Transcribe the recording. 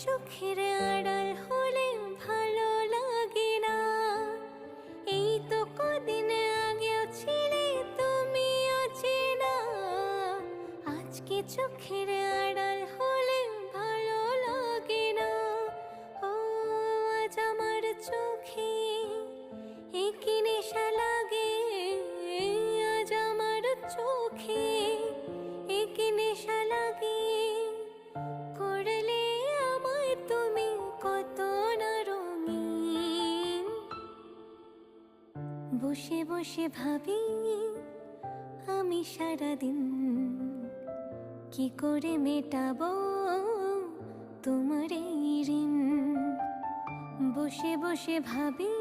চোখের আড়াল হলে ভালো লাগে না। এই তো কদিন আগেও ছিলে তুমি অচেনা, আজকে চোখের আড়াল হলে ভালো লাগে না। ও আজ আমার চোখে একই নেশা লাগে, আজ আমার চোখে একই নেশা লাগে। করলে আমায় তুমি কত না রঙিন, বসে বসে ভাবি আমি সারাদিন কি করে মেটাবো তোমার এই ঋণ। বসে বসে ভাবি